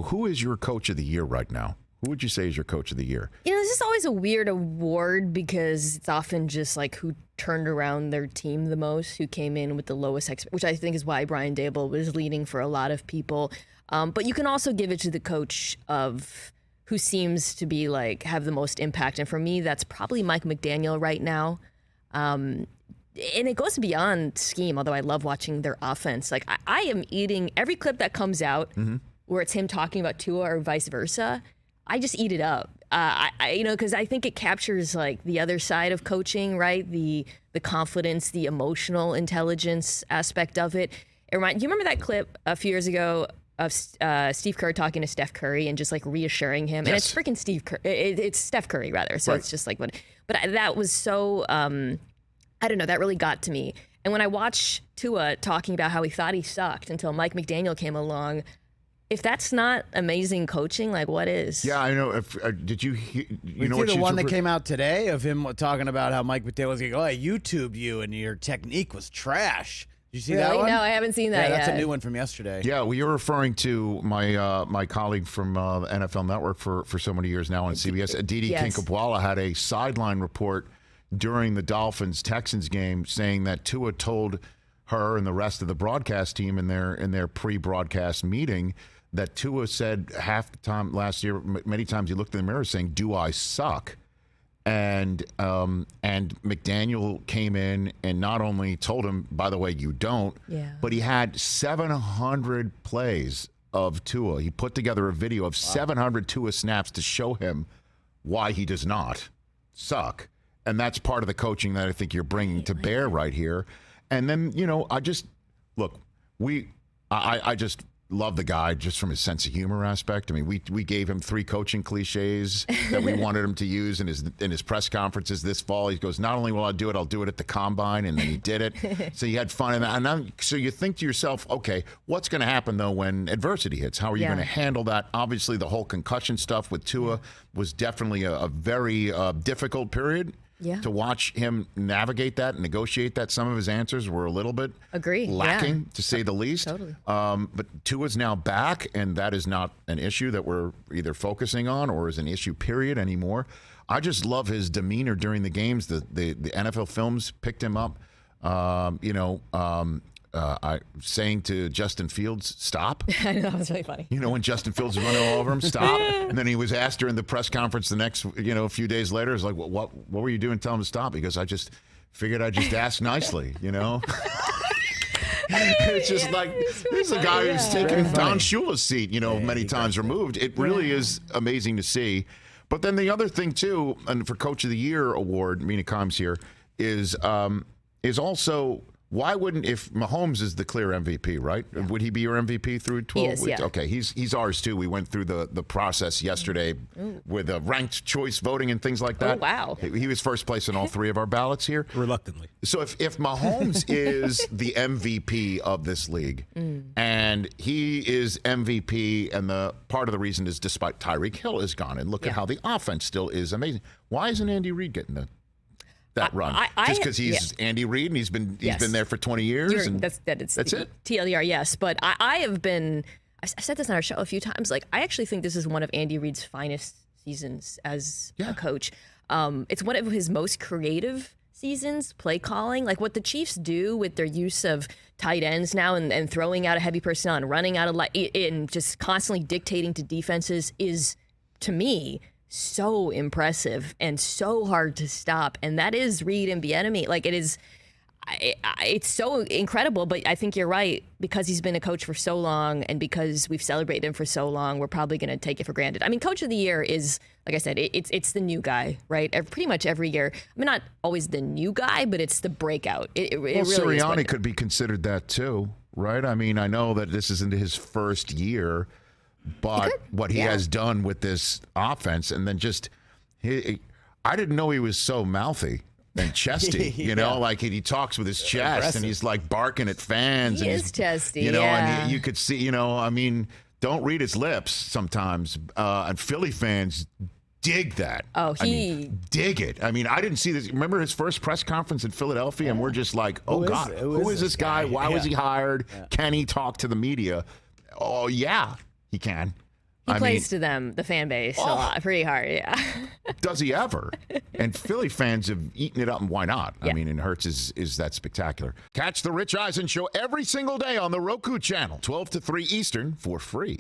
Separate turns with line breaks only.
who is your coach of the year right now? Who would you say is your coach of the year?
This is always a weird award because it's often just like who turned around their team the most, who came in with the lowest which I think is why Brian Daboll was leading for a lot of people. But you can also give it to the coach of who seems to be like have the most impact. And for me, that's probably Mike McDaniel right now. And it goes beyond scheme, although I love watching their offense. Like I am eating every clip that comes out where it's him talking about Tua or vice versa. I just eat it up, because I think it captures like the other side of coaching, right? The confidence, the emotional intelligence aspect of it. Do you remember that clip a few years ago of Steve Kerr talking to Steph Curry and just like reassuring him?
Yes.
And it's freaking Steve Kerr. It's Steph Curry rather. So It's just like what. But that was so. I don't know. That really got to me. And when I watched Tua talking about how he thought he sucked until Mike McDaniel came along. If that's not amazing coaching, like what is?
Yeah, I know. Did you know what
the one that came out today of him talking about how Mike McDaniel was going to go, I YouTubed you and your technique was trash. Did you see that one?
No, I haven't seen that yet.
That's a new one from yesterday.
Yeah, well, you're referring to my colleague from the NFL Network for so many years now on CBS. Aditi Kinkhabwala had a sideline report during the Dolphins-Texans game saying that Tua told her and the rest of the broadcast team in their pre-broadcast meeting that Tua said half the time last year, many times he looked in the mirror saying, "Do I suck?" And McDaniel came in and not only told him, by the way, you don't, but he had 700 plays of Tua. He put together a video of 700 Tua snaps to show him why he does not suck. And that's part of the coaching that I think you're bringing to bear right here. And then, I just love the guy just from his sense of humor aspect. I mean, we gave him 3 coaching cliches that we wanted him to use in his press conferences this fall. He goes, not only will I do it, I'll do it at the combine, and then he did it. So you had fun in that. And then, so you think to yourself, okay, what's going to happen though when adversity hits? How are you going to handle that? Obviously, the whole concussion stuff with Tua was definitely a very difficult period.
Yeah.
To watch him navigate that and negotiate that, some of his answers were a little bit lacking, to say the least.
Totally.
But Tua's now back, and that is not an issue that we're either focusing on or is an issue, period, anymore. I just love his demeanor during the games. The NFL films picked him up, saying to Justin Fields, stop.
I know, that was really funny.
When Justin Fields was running all over him, stop. And then he was asked during the press conference the next, a few days later, it's like, what were you doing telling him to stop? Because I just figured I'd just ask nicely, It's just like, this is a guy who's taken Don Shula's seat, many times removed. It really is amazing to see. But then the other thing, too, and for Coach of the Year award, Mina Kimes here, is also... Why wouldn't, if Mahomes is the clear MVP, right? Yeah. Would he be your MVP through 12
weeks?
Yeah. Okay, he's ours too. We went through the process yesterday with ranked choice voting and things like that.
Oh, wow.
He was first place in all 3 of our ballots here.
Reluctantly.
So if Mahomes is the MVP of this league, and he is MVP, and the part of the reason is despite Tyreek Hill is gone, and look at how the offense still is amazing. Why isn't Andy Reid getting that run? Just because he's Andy Reid and he's been there for 20 years.
That's it. TLDR, yes. But I've said this on our show a few times. Like, I actually think this is one of Andy Reid's finest seasons as a coach. It's one of his most creative seasons, play calling. Like what the Chiefs do with their use of tight ends now and throwing out a heavy personnel and running out of and just constantly dictating to defenses is, to me, so impressive and so hard to stop. And that is Reid and Bieniemy. Like it's so incredible, but I think you're right, because he's been a coach for so long and because we've celebrated him for so long, we're probably going to take it for granted. I mean, Coach of the Year is, like I said, it's the new guy, right? Pretty much every year. I mean, not always the new guy, but it's the breakout. It really
Sirianni could be considered that too, right? I mean, I know that this isn't his first year, but what he has done with this offense, and then I didn't know he was so mouthy and chesty, like he talks with his chest impressive. And he's like barking at fans.
He
and
is chesty,
and you could see, don't read his lips sometimes. And Philly fans dig that. Dig it. I mean, I didn't see this. Remember his first press conference in Philadelphia, and we're just like, oh, God, who is this guy? Why was he hired? Can he talk to the media? Oh, yeah. He can.
He plays to them, the fan base, a lot, pretty hard, yeah.
Does he ever? And Philly fans have eaten it up, and why not?
Yeah.
I mean, and Hurts is that spectacular. Catch the Rich Eisen Show every single day on the Roku channel, 12 to 3 Eastern, for free.